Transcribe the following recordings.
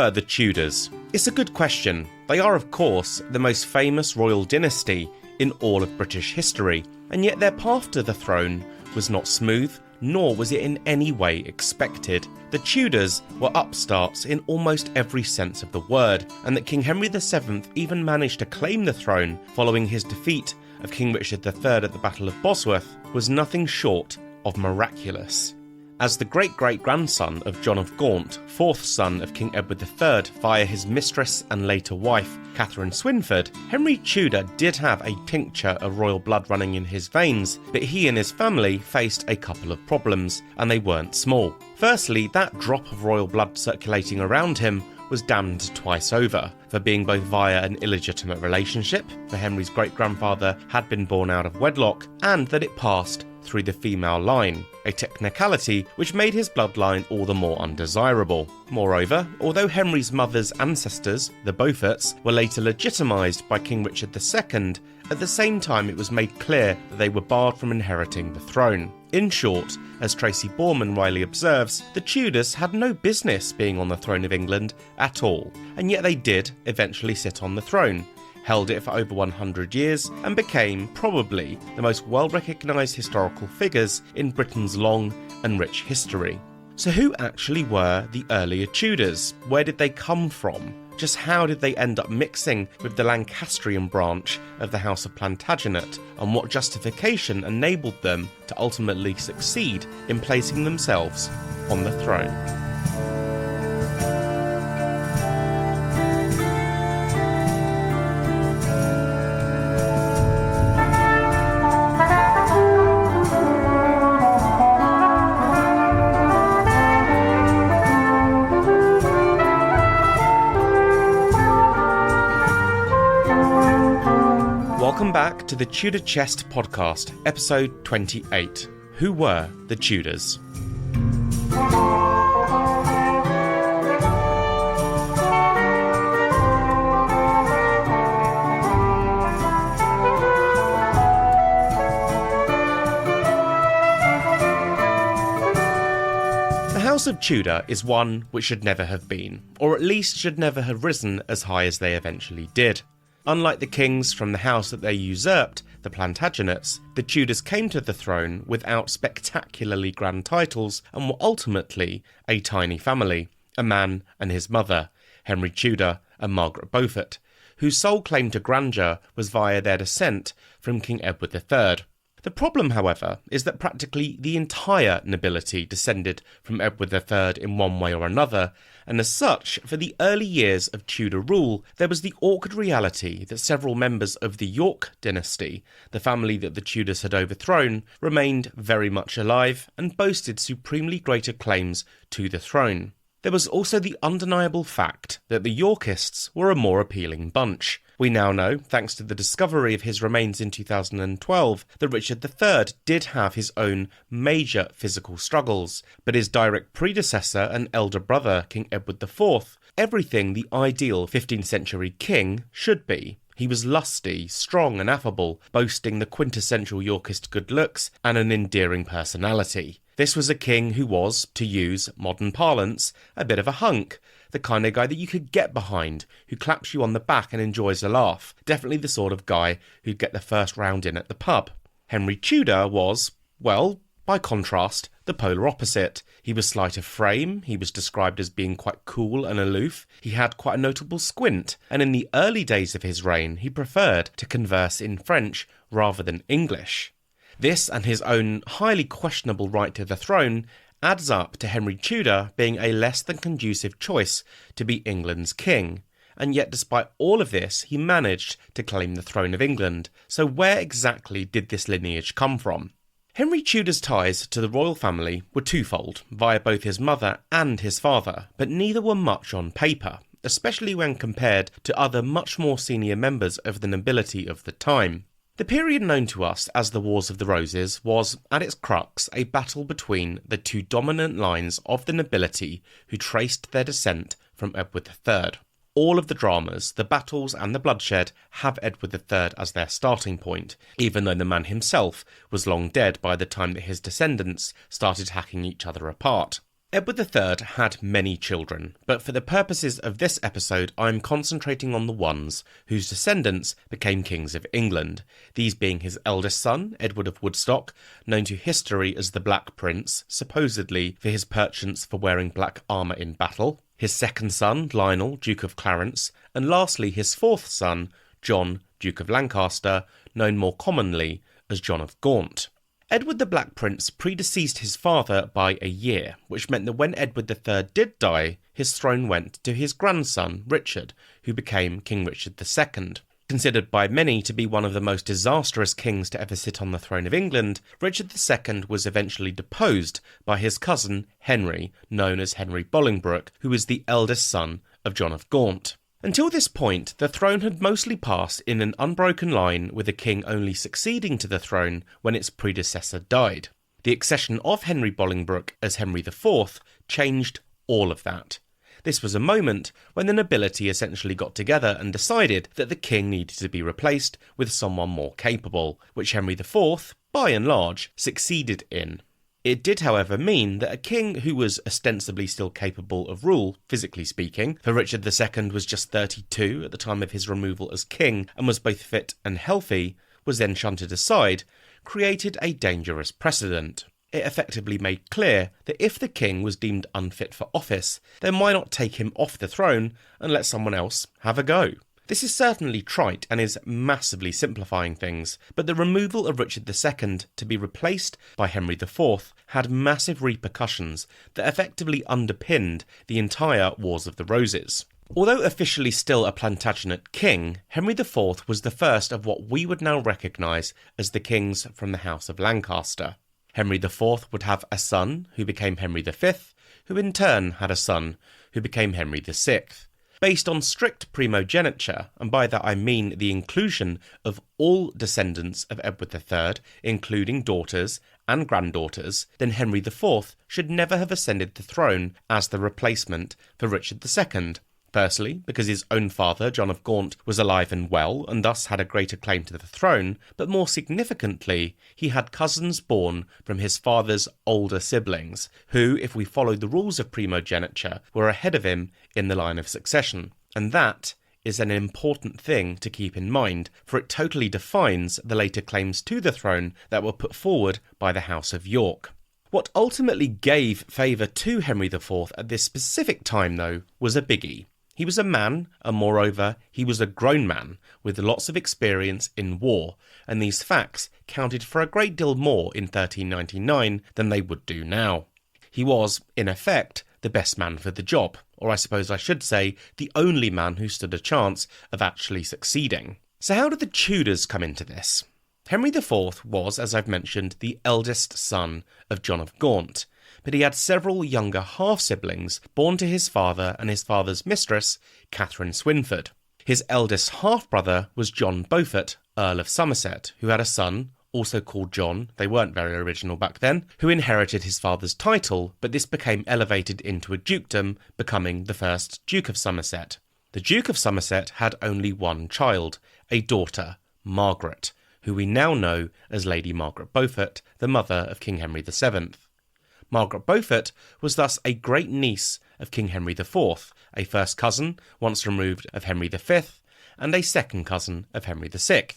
were the Tudors? It's a good question. They are, of course, the most famous royal dynasty in all of British history, and yet their path to the throne was not smooth, nor was it in any way expected. The Tudors were upstarts in almost every sense of the word, and that King Henry VII even managed to claim the throne following his defeat of King Richard III at the Battle of Bosworth was nothing short of miraculous. As the great-great-grandson of John of Gaunt, fourth son of King Edward III via his mistress and later wife, Catherine Swynford, Henry Tudor did have a tincture of royal blood running in his veins, but he and his family faced a couple of problems, and they weren't small. Firstly, that drop of royal blood circulating around him was damned twice over, for being both via an illegitimate relationship, for Henry's great-grandfather had been born out of wedlock, and that it passed through the female line, a technicality which made his bloodline all the more undesirable. Moreover, although Henry's mother's ancestors, the Beauforts, were later legitimised by King Richard II, at the same time it was made clear that they were barred from inheriting the throne. In short, as Tracy Borman rightly observes, the Tudors had no business being on the throne of England at all, and yet they did eventually sit on the throne, held it for over 100 years, and became, probably, the most well-recognised historical figures in Britain's long and rich history. So who actually were the earlier Tudors? Where did they come from? Just how did they end up mixing with the Lancastrian branch of the House of Plantagenet, and what justification enabled them to ultimately succeed in placing themselves on the throne? Welcome back to the Tudor Chest podcast, episode 28. Who were the Tudors? The House of Tudor is one which should never have been, or at least should never have risen as high as they eventually did. Unlike the kings from the house that they usurped, the Plantagenets, the Tudors came to the throne without spectacularly grand titles and were ultimately a tiny family, a man and his mother, Henry Tudor and Margaret Beaufort, whose sole claim to grandeur was via their descent from King Edward III. The problem, however, is that practically the entire nobility descended from Edward III in one way or another, and as such, for the early years of Tudor rule, there was the awkward reality that several members of the York dynasty, the family that the Tudors had overthrown, remained very much alive and boasted supremely greater claims to the throne. There was also the undeniable fact that the Yorkists were a more appealing bunch. We now know, thanks to the discovery of his remains in 2012, that Richard III did have his own major physical struggles, but his direct predecessor and elder brother, King Edward IV, everything the ideal 15th century king should be. He was lusty, strong and affable, boasting the quintessential Yorkist good looks and an endearing personality. This was a king who was, to use modern parlance, a bit of a hunk, the kind of guy that you could get behind, who claps you on the back and enjoys a laugh. Definitely the sort of guy who'd get the first round in at the pub. Henry Tudor was, well, by contrast, the polar opposite. He was slight of frame, he was described as being quite cool and aloof, he had quite a notable squint, and in the early days of his reign he preferred to converse in French rather than English. This and his own highly questionable right to the throne adds up to Henry Tudor being a less than conducive choice to be England's king. And yet despite all of this, he managed to claim the throne of England. So where exactly did this lineage come from? Henry Tudor's ties to the royal family were twofold, via both his mother and his father, but neither were much on paper, especially when compared to other much more senior members of the nobility of the time. The period known to us as the Wars of the Roses was, at its crux, a battle between the two dominant lines of the nobility who traced their descent from Edward III. All of the dramas, the battles and the bloodshed have Edward III as their starting point, even though the man himself was long dead by the time that his descendants started hacking each other apart. Edward III had many children, but for the purposes of this episode I'm concentrating on the ones whose descendants became kings of England, these being his eldest son, Edward of Woodstock, known to history as the Black Prince, supposedly for his penchant for wearing black armour in battle, his second son, Lionel, Duke of Clarence, and lastly his fourth son, John, Duke of Lancaster, known more commonly as John of Gaunt. Edward the Black Prince predeceased his father by a year, which meant that when Edward III did die, his throne went to his grandson, Richard, who became King Richard II. Considered by many to be one of the most disastrous kings to ever sit on the throne of England, Richard II was eventually deposed by his cousin Henry, known as Henry Bolingbroke, who was the eldest son of John of Gaunt. Until this point, the throne had mostly passed in an unbroken line, with a king only succeeding to the throne when its predecessor died. The accession of Henry Bolingbroke as Henry IV changed all of that. This was a moment when the nobility essentially got together and decided that the king needed to be replaced with someone more capable, which Henry IV, by and large, succeeded in. It did, however, mean that a king who was ostensibly still capable of rule, physically speaking, for Richard II was just 32 at the time of his removal as king and was both fit and healthy, was then shunted aside, created a dangerous precedent. It effectively made clear that if the king was deemed unfit for office, then why not take him off the throne and let someone else have a go? This is certainly trite and is massively simplifying things, but the removal of Richard II to be replaced by Henry IV had massive repercussions that effectively underpinned the entire Wars of the Roses. Although officially still a Plantagenet king, Henry IV was the first of what we would now recognise as the kings from the House of Lancaster. Henry IV would have a son who became Henry V, who in turn had a son who became Henry VI. Based on strict primogeniture, and by that I mean the inclusion of all descendants of Edward III, including daughters and granddaughters, then Henry IV should never have ascended the throne as the replacement for Richard II. Firstly, because his own father, John of Gaunt, was alive and well, and thus had a greater claim to the throne, but more significantly, he had cousins born from his father's older siblings, who, if we followed the rules of primogeniture, were ahead of him in the line of succession. And that is an important thing to keep in mind, for it totally defines the later claims to the throne that were put forward by the House of York. What ultimately gave favour to Henry IV at this specific time, though, was a biggie. He was a man, and moreover, he was a grown man, with lots of experience in war, and these facts counted for a great deal more in 1399 than they would do now. He was, in effect, the best man for the job, or I suppose I should say, the only man who stood a chance of actually succeeding. So how did the Tudors come into this? Henry IV was, as I've mentioned, the eldest son of John of Gaunt, but he had several younger half-siblings born to his father and his father's mistress, Catherine Swynford. His eldest half-brother was John Beaufort, Earl of Somerset, who had a son, also called John, they weren't very original back then, who inherited his father's title, but this became elevated into a dukedom, becoming the first Duke of Somerset. The Duke of Somerset had only one child, a daughter, Margaret, who we now know as Lady Margaret Beaufort, the mother of King Henry VII. Margaret Beaufort was thus a great niece of King Henry IV, a first cousin, once removed, of Henry V, and a second cousin of Henry VI.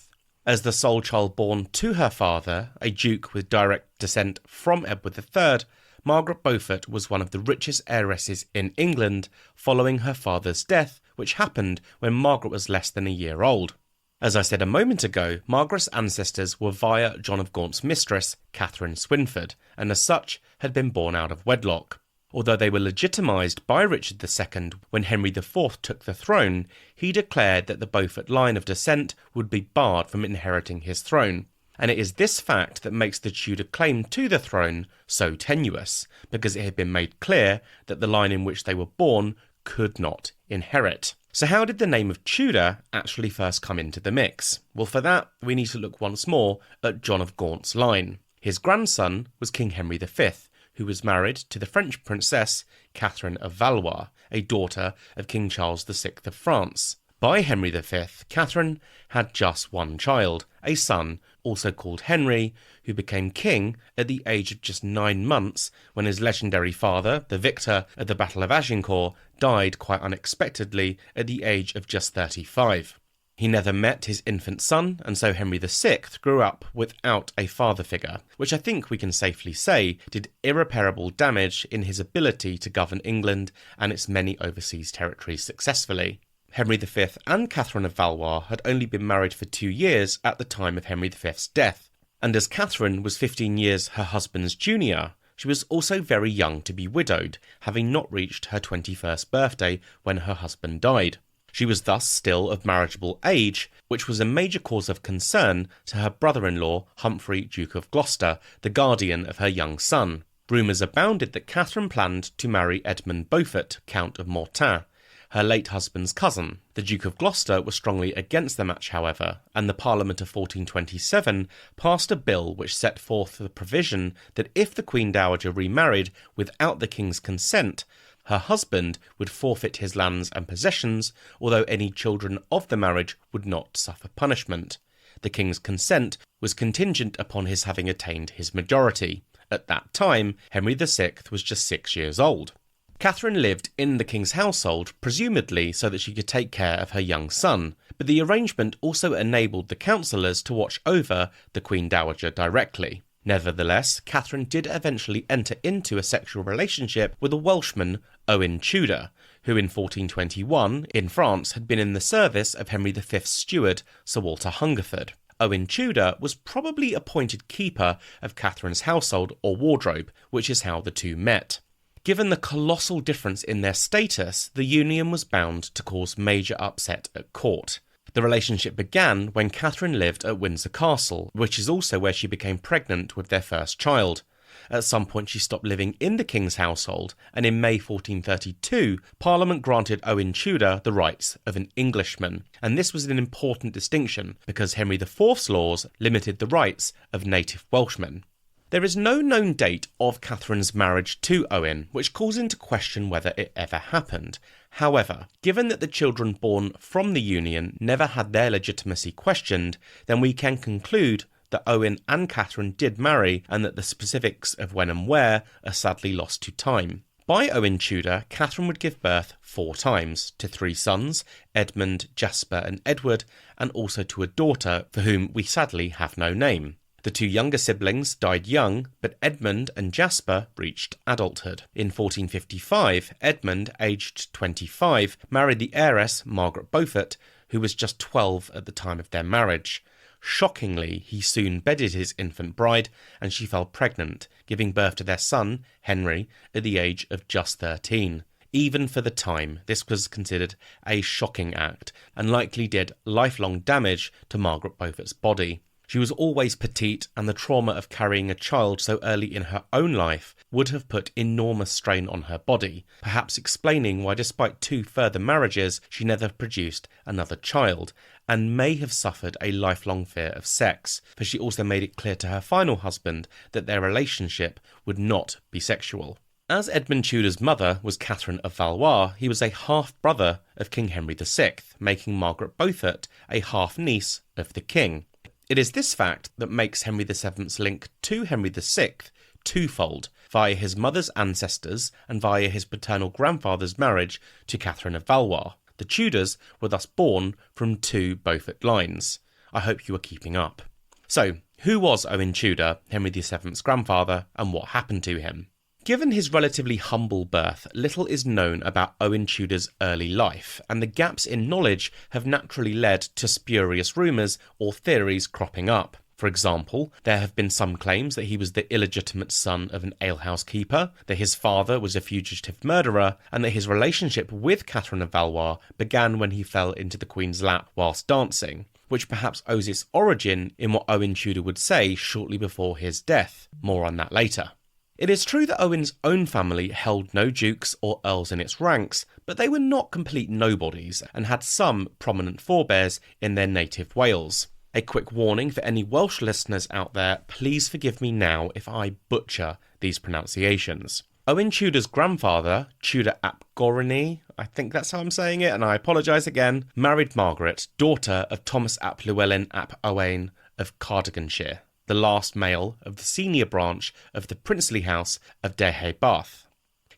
As the sole child born to her father, a duke with direct descent from Edward III, Margaret Beaufort was one of the richest heiresses in England following her father's death, which happened when Margaret was less than a year old. As I said a moment ago, Margaret's ancestors were via John of Gaunt's mistress, Catherine Swynford, and as such had been born out of wedlock. Although they were legitimised by Richard II when Henry IV took the throne, he declared that the Beaufort line of descent would be barred from inheriting his throne. And it is this fact that makes the Tudor claim to the throne so tenuous, because it had been made clear that the line in which they were born could not inherit. So how did the name of Tudor actually first come into the mix? Well, for that, we need to look once more at John of Gaunt's line. His grandson was King Henry V, who was married to the French princess Catherine of Valois, a daughter of King Charles VI of France. By Henry V, Catherine had just one child, a son also called Henry, who became king at the age of just 9 months when his legendary father, the victor at the Battle of Agincourt, died quite unexpectedly at the age of just 35. He never met his infant son, and so Henry VI grew up without a father figure, which I think we can safely say did irreparable damage in his ability to govern England and its many overseas territories successfully. Henry V and Catherine of Valois had only been married for 2 years at the time of Henry V's death, and as Catherine was 15 years her husband's junior, she was also very young to be widowed, having not reached her 21st birthday when her husband died. She was thus still of marriageable age, which was a major cause of concern to her brother-in-law, Humphrey, Duke of Gloucester, the guardian of her young son. Rumours abounded that Catherine planned to marry Edmund Beaufort, Count of Mortain, her late husband's cousin. The Duke of Gloucester was strongly against the match, however, and the Parliament of 1427 passed a bill which set forth the provision that if the Queen Dowager remarried without the King's consent, her husband would forfeit his lands and possessions, although any children of the marriage would not suffer punishment. The King's consent was contingent upon his having attained his majority. At that time, Henry VI was just 6 years old. Catherine lived in the King's household, presumably so that she could take care of her young son, but the arrangement also enabled the councillors to watch over the Queen Dowager directly. Nevertheless, Catherine did eventually enter into a sexual relationship with a Welshman, Owen Tudor, who in 1421, in France, had been in the service of Henry V's steward, Sir Walter Hungerford. Owen Tudor was probably appointed keeper of Catherine's household or wardrobe, which is how the two met. Given the colossal difference in their status, the union was bound to cause major upset at court. The relationship began when Catherine lived at Windsor Castle, which is also where she became pregnant with their first child. At some point she stopped living in the King's household, and in May 1432, Parliament granted Owen Tudor the rights of an Englishman. And this was an important distinction, because Henry IV's laws limited the rights of native Welshmen. There is no known date of Catherine's marriage to Owen, which calls into question whether it ever happened. However, given that the children born from the union never had their legitimacy questioned, then we can conclude that Owen and Catherine did marry, and that the specifics of when and where are sadly lost to time. By Owen Tudor, Catherine would give birth 4 times, to 3 sons, Edmund, Jasper and Edward, and also to a daughter for whom we sadly have no name. The 2 younger siblings died young, but Edmund and Jasper reached adulthood. In 1455, Edmund, aged 25, married the heiress Margaret Beaufort, who was just 12 at the time of their marriage. Shockingly, he soon bedded his infant bride, and she fell pregnant, giving birth to their son, Henry, at the age of just 13. Even for the time, this was considered a shocking act, and likely did lifelong damage to Margaret Beaufort's body. She was always petite, and the trauma of carrying a child so early in her own life would have put enormous strain on her body, perhaps explaining why despite 2 further marriages she never produced another child, and may have suffered a lifelong fear of sex, for she also made it clear to her final husband that their relationship would not be sexual. As Edmund Tudor's mother was Catherine of Valois, he was a half-brother of King Henry VI, making Margaret Beaufort a half-niece of the king. It is this fact that makes Henry VII's link to Henry VI twofold, via his mother's ancestors and via his paternal grandfather's marriage to Catherine of Valois. The Tudors were thus born from 2 Beaufort lines. I hope you are keeping up. So, who was Owen Tudor, Henry VII's grandfather, and what happened to him? Given his relatively humble birth, little is known about Owen Tudor's early life, and the gaps in knowledge have naturally led to spurious rumours or theories cropping up. For example, there have been some claims that he was the illegitimate son of an alehouse keeper, that his father was a fugitive murderer, and that his relationship with Catherine of Valois began when he fell into the Queen's lap whilst dancing, which perhaps owes its origin in what Owen Tudor would say shortly before his death. More on that later. It is true that Owen's own family held no dukes or earls in its ranks, but they were not complete nobodies and had some prominent forebears in their native Wales. A quick warning for any Welsh listeners out there, please forgive me now if I butcher these pronunciations. Owen Tudor's grandfather, Tudor ap Gorynni, I think that's how I'm saying it, and I apologise again, married Margaret, daughter of Thomas ap Llewellyn ap Owain of Cardiganshire, the last male of the senior branch of the princely house of Deheubarth.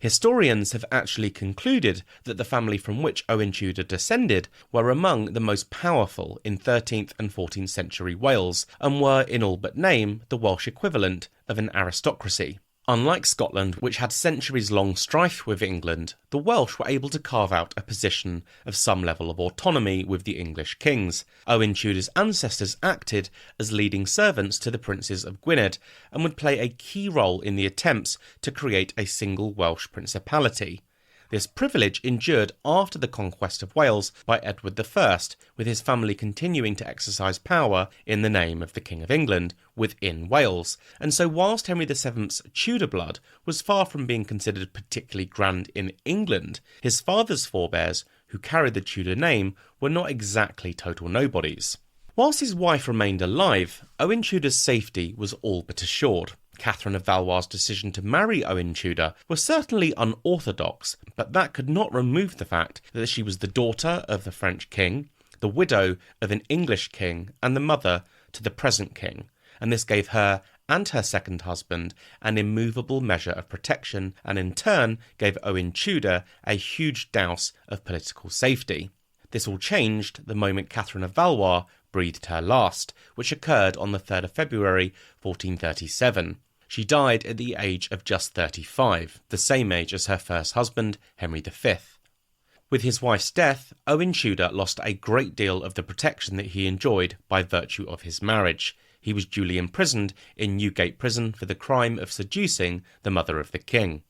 Historians have actually concluded that the family from which Owen Tudor descended were among the most powerful in 13th and 14th century Wales, and were in all but name the Welsh equivalent of an aristocracy. Unlike Scotland, which had centuries-long strife with England, the Welsh were able to carve out a position of some level of autonomy with the English kings. Owen Tudor's ancestors acted as leading servants to the princes of Gwynedd and would play a key role in the attempts to create a single Welsh principality. This privilege endured after the conquest of Wales by Edward I, with his family continuing to exercise power in the name of the King of England within Wales, and so whilst Henry VII's Tudor blood was far from being considered particularly grand in England, his father's forebears, who carried the Tudor name, were not exactly total nobodies. Whilst his wife remained alive, Owen Tudor's safety was all but assured. Catherine of Valois' decision to marry Owen Tudor was certainly unorthodox, but that could not remove the fact that she was the daughter of the French king, the widow of an English king, and the mother to the present king, and this gave her and her second husband an immovable measure of protection, and in turn gave Owen Tudor a huge dose of political safety. This all changed the moment Catherine of Valois breathed her last, which occurred on the 3rd of February 1437. She died at the age of just 35, the same age as her first husband, Henry V. With his wife's death, Owen Tudor lost a great deal of the protection that he enjoyed by virtue of his marriage. He was duly imprisoned in Newgate Prison for the crime of seducing the mother of the king.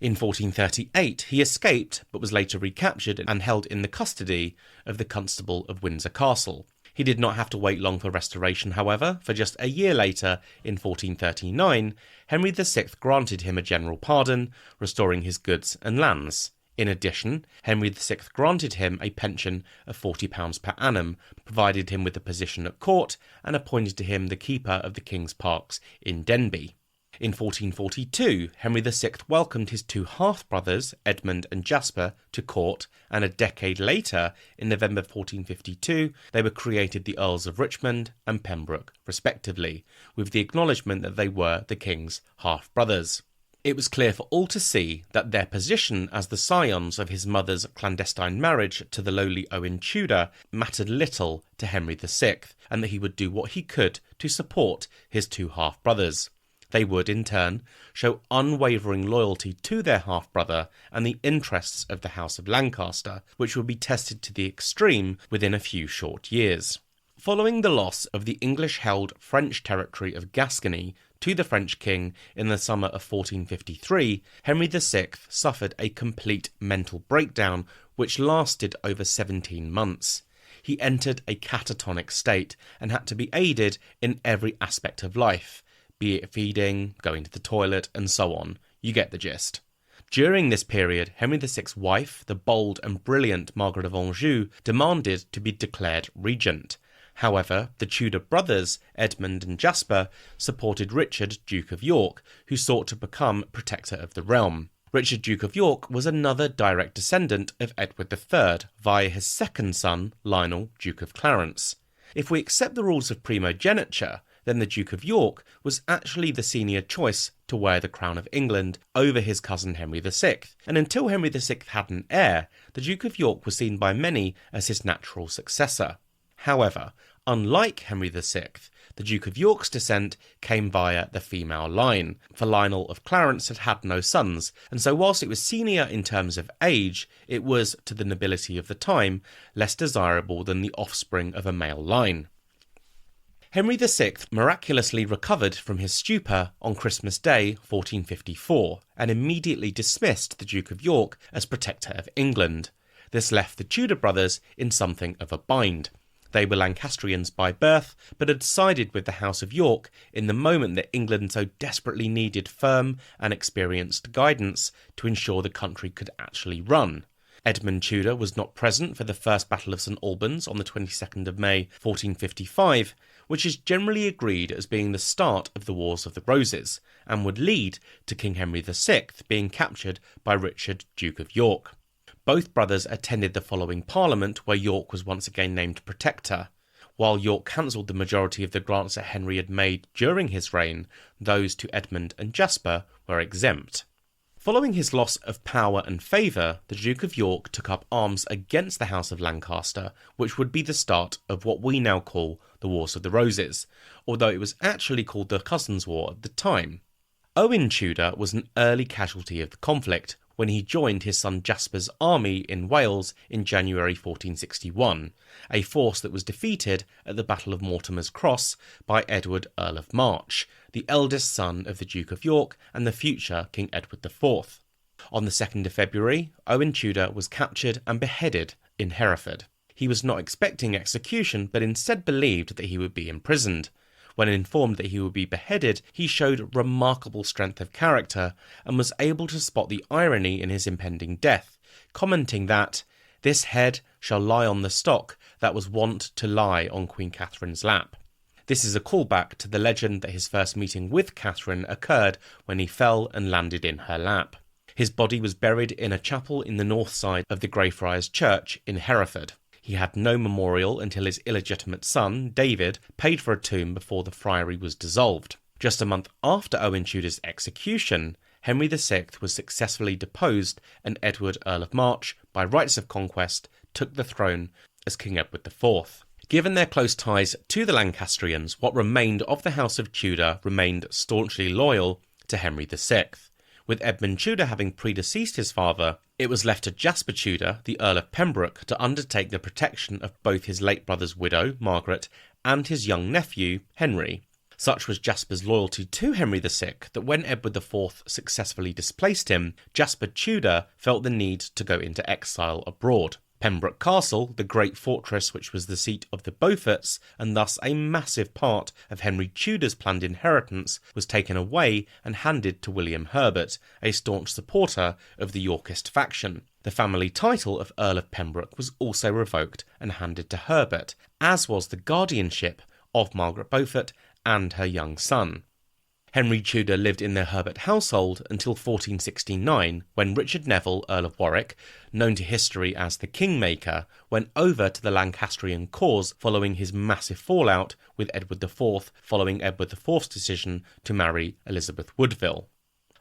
In 1438, he escaped, but was later recaptured and held in the custody of the Constable of Windsor Castle. He did not have to wait long for restoration, however, for just a year later, in 1439, Henry VI granted him a general pardon, restoring his goods and lands. In addition, Henry VI granted him a pension of £40 per annum, provided him with a position at court, and appointed to him the keeper of the King's Parks in Denbigh. In 1442, Henry VI welcomed his two half-brothers, Edmund and Jasper, to court, and a decade later, in November 1452, they were created the Earls of Richmond and Pembroke, respectively, with the acknowledgement that they were the king's half-brothers. It was clear for all to see that their position as the scions of his mother's clandestine marriage to the lowly Owen Tudor mattered little to Henry VI, and that he would do what he could to support his two half-brothers. They would, in turn, show unwavering loyalty to their half-brother and the interests of the House of Lancaster, which would be tested to the extreme within a few short years. Following the loss of the English-held French territory of Gascony to the French king in the summer of 1453, Henry VI suffered a complete mental breakdown which lasted over 17 months. He entered a catatonic state and had to be aided in every aspect of life, be it feeding, going to the toilet, and so on. You get the gist. During this period, Henry VI's wife, the bold and brilliant Margaret of Anjou, demanded to be declared regent. However, the Tudor brothers, Edmund and Jasper, supported Richard, Duke of York, who sought to become protector of the realm. Richard, Duke of York, was another direct descendant of Edward III via his second son, Lionel, Duke of Clarence. If we accept the rules of primogeniture, then the Duke of York was actually the senior choice to wear the crown of England over his cousin Henry VI, and until Henry VI had an heir, the Duke of York was seen by many as his natural successor. However, unlike Henry VI, the Duke of York's descent came via the female line, for Lionel of Clarence had no sons, and so whilst it was senior in terms of age, it was, to the nobility of the time, less desirable than the offspring of a male line. Henry VI miraculously recovered from his stupor on Christmas Day 1454 and immediately dismissed the Duke of York as protector of England. This left the Tudor brothers in something of a bind. They were Lancastrians by birth, but had sided with the House of York in the moment that England so desperately needed firm and experienced guidance to ensure the country could actually run. Edmund Tudor was not present for the First Battle of St Albans on the 22nd of May 1455, which is generally agreed as being the start of the Wars of the Roses, and would lead to King Henry VI being captured by Richard, Duke of York. Both brothers attended the following Parliament, where York was once again named Protector. While York cancelled the majority of the grants that Henry had made during his reign, those to Edmund and Jasper were exempt. Following his loss of power and favour, the Duke of York took up arms against the House of Lancaster, which would be the start of what we now call the Wars of the Roses, although it was actually called the Cousins' War at the time. Owen Tudor was an early casualty of the conflict when he joined his son Jasper's army in Wales in January 1461, a force that was defeated at the Battle of Mortimer's Cross by Edward, Earl of March, the eldest son of the Duke of York and the future King Edward IV. On the 2nd of February, Owen Tudor was captured and beheaded in Hereford. He was not expecting execution, but instead believed that he would be imprisoned. When informed that he would be beheaded, he showed remarkable strength of character and was able to spot the irony in his impending death, commenting that, "This head shall lie on the stock that was wont to lie on Queen Catherine's lap." This is a callback to the legend that his first meeting with Catherine occurred when he fell and landed in her lap. His body was buried in a chapel in the north side of the Greyfriars Church in Hereford. He had no memorial until his illegitimate son, David, paid for a tomb before the friary was dissolved. Just a month after Owen Tudor's execution, Henry VI was successfully deposed and Edward, Earl of March, by rights of conquest, took the throne as King Edward IV. Given their close ties to the Lancastrians, what remained of the House of Tudor remained staunchly loyal to Henry VI. With Edmund Tudor having predeceased his father, it was left to Jasper Tudor, the Earl of Pembroke, to undertake the protection of both his late brother's widow, Margaret, and his young nephew, Henry. Such was Jasper's loyalty to Henry VI that when Edward IV successfully displaced him, Jasper Tudor felt the need to go into exile abroad. Pembroke Castle, the great fortress which was the seat of the Beauforts, and thus a massive part of Henry Tudor's planned inheritance, was taken away and handed to William Herbert, a staunch supporter of the Yorkist faction. The family title of Earl of Pembroke was also revoked and handed to Herbert, as was the guardianship of Margaret Beaufort and her young son. Henry Tudor lived in the Herbert household until 1469, when Richard Neville, Earl of Warwick, known to history as the Kingmaker, went over to the Lancastrian cause following his massive fallout with Edward IV following Edward IV's decision to marry Elizabeth Woodville.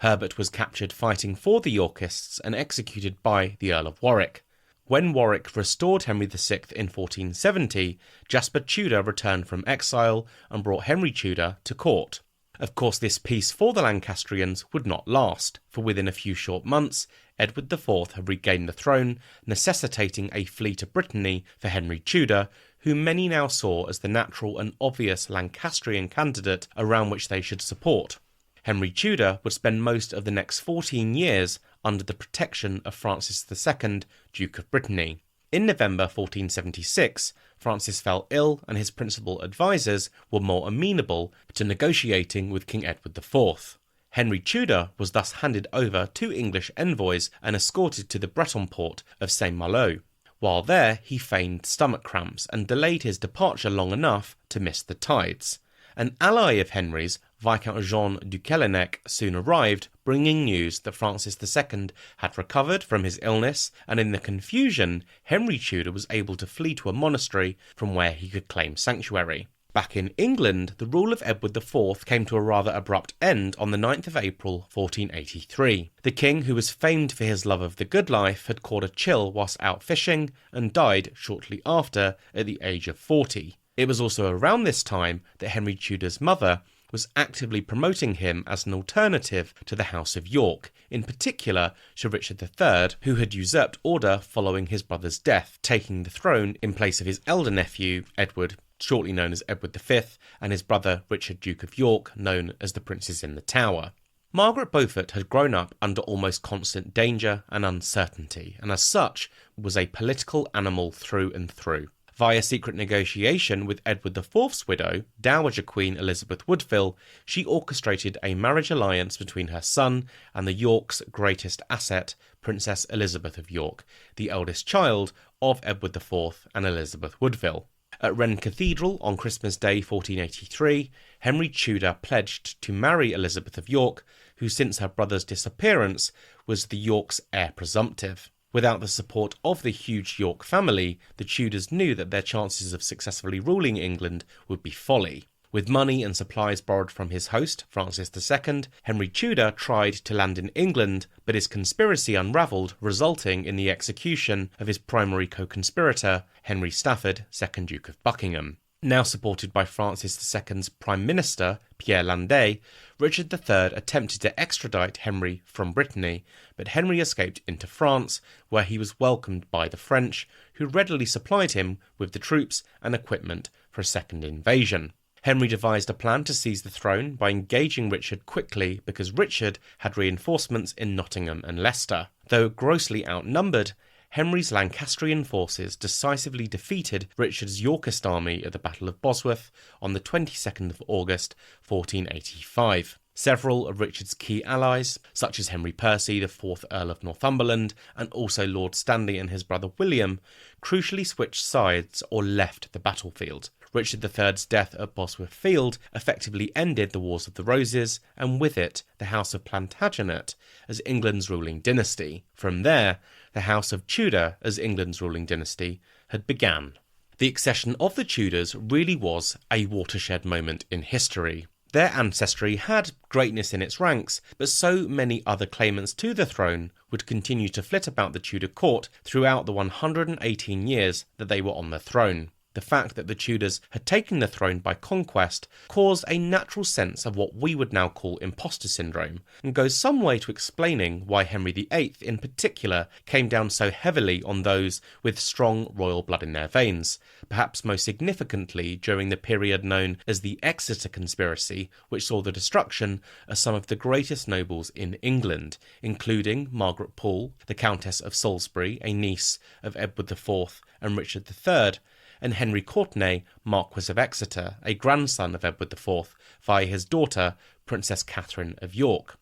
Herbert was captured fighting for the Yorkists and executed by the Earl of Warwick. When Warwick restored Henry VI in 1470, Jasper Tudor returned from exile and brought Henry Tudor to court. Of course, this peace for the Lancastrians would not last, for within a few short months, Edward IV had regained the throne, necessitating a flee to Brittany for Henry Tudor, whom many now saw as the natural and obvious Lancastrian candidate around which they should support. Henry Tudor would spend most of the next 14 years under the protection of Francis II, Duke of Brittany. In November 1476, Francis fell ill and his principal advisors were more amenable to negotiating with King Edward IV. Henry Tudor was thus handed over to English envoys and escorted to the Breton port of Saint-Malo. While there, he feigned stomach cramps and delayed his departure long enough to miss the tides. An ally of Henry's, Viscount Jean du Kellennec, soon arrived, bringing news that Francis II had recovered from his illness, and in the confusion, Henry Tudor was able to flee to a monastery from where he could claim sanctuary. Back in England, the rule of Edward IV came to a rather abrupt end on the 9th of April 1483. The king, who was famed for his love of the good life, had caught a chill whilst out fishing and died shortly after at the age of 40. It was also around this time that Henry Tudor's mother was actively promoting him as an alternative to the House of York, in particular Sir Richard III, who had usurped order following his brother's death, taking the throne in place of his elder nephew, Edward, shortly known as Edward V, and his brother Richard, Duke of York, known as the Princes in the Tower. Margaret Beaufort had grown up under almost constant danger and uncertainty, and as such was a political animal through and through. Via secret negotiation with Edward IV's widow, Dowager Queen Elizabeth Woodville, she orchestrated a marriage alliance between her son and the York's greatest asset, Princess Elizabeth of York, the eldest child of Edward IV and Elizabeth Woodville. At Wren Cathedral on Christmas Day 1483, Henry Tudor pledged to marry Elizabeth of York, who since her brother's disappearance was the York's heir presumptive. Without the support of the huge York family, the Tudors knew that their chances of successfully ruling England would be folly. With money and supplies borrowed from his host, Francis II, Henry Tudor tried to land in England, but his conspiracy unravelled, resulting in the execution of his primary co-conspirator, Henry Stafford, 2nd Duke of Buckingham. Now supported by Francis II's Prime Minister, Pierre Landais, Richard III attempted to extradite Henry from Brittany, but Henry escaped into France, where he was welcomed by the French, who readily supplied him with the troops and equipment for a second invasion. Henry devised a plan to seize the throne by engaging Richard quickly because Richard had reinforcements in Nottingham and Leicester. Though grossly outnumbered, Henry's Lancastrian forces decisively defeated Richard's Yorkist army at the Battle of Bosworth on the 22nd of August, 1485. Several of Richard's key allies, such as Henry Percy, the 4th Earl of Northumberland, and also Lord Stanley and his brother William, crucially switched sides or left the battlefield. Richard III's death at Bosworth Field effectively ended the Wars of the Roses, and with it, the House of Plantagenet as England's ruling dynasty. From there, the House of Tudor as England's ruling dynasty had begun. The accession of the Tudors really was a watershed moment in history. Their ancestry had greatness in its ranks, but so many other claimants to the throne would continue to flit about the Tudor court throughout the 118 years that they were on the throne. The fact that the Tudors had taken the throne by conquest caused a natural sense of what we would now call imposter syndrome, and goes some way to explaining why Henry VIII in particular came down so heavily on those with strong royal blood in their veins, perhaps most significantly during the period known as the Exeter Conspiracy, which saw the destruction of some of the greatest nobles in England, including Margaret Pole, the Countess of Salisbury, a niece of Edward IV and Richard III, and Henry Courtenay, Marquis of Exeter, a grandson of Edward IV, via his daughter, Princess Catherine of York.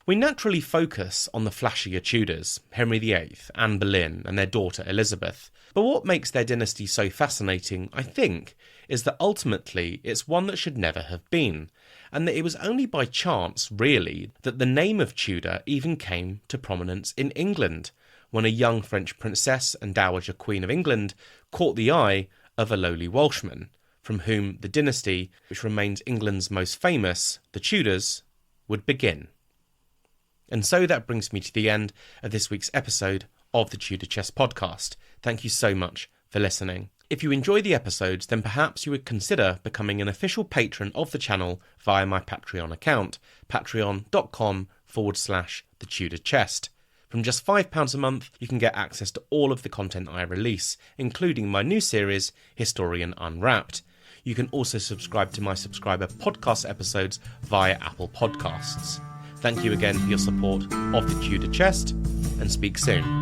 We naturally focus on the flashier Tudors, Henry VIII, Anne Boleyn, and their daughter Elizabeth, but what makes their dynasty so fascinating, I think, is that ultimately it's one that should never have been, and that it was only by chance, really, that the name of Tudor even came to prominence in England, when a young French princess and Dowager Queen of England caught the eye of a lowly Welshman, from whom the dynasty, which remains England's most famous, the Tudors, would begin. And so that brings me to the end of this week's episode of the Tudor Chess Podcast. Thank you so much for listening. If you enjoy the episodes, then perhaps you would consider becoming an official patron of the channel via my Patreon account, patreon.com/The Tudor Chest. From just £5 a month, you can get access to all of the content I release, including my new series, Historian Unwrapped. You can also subscribe to my subscriber podcast episodes via Apple Podcasts. Thank you again for your support of the Tudor Chest, and speak soon.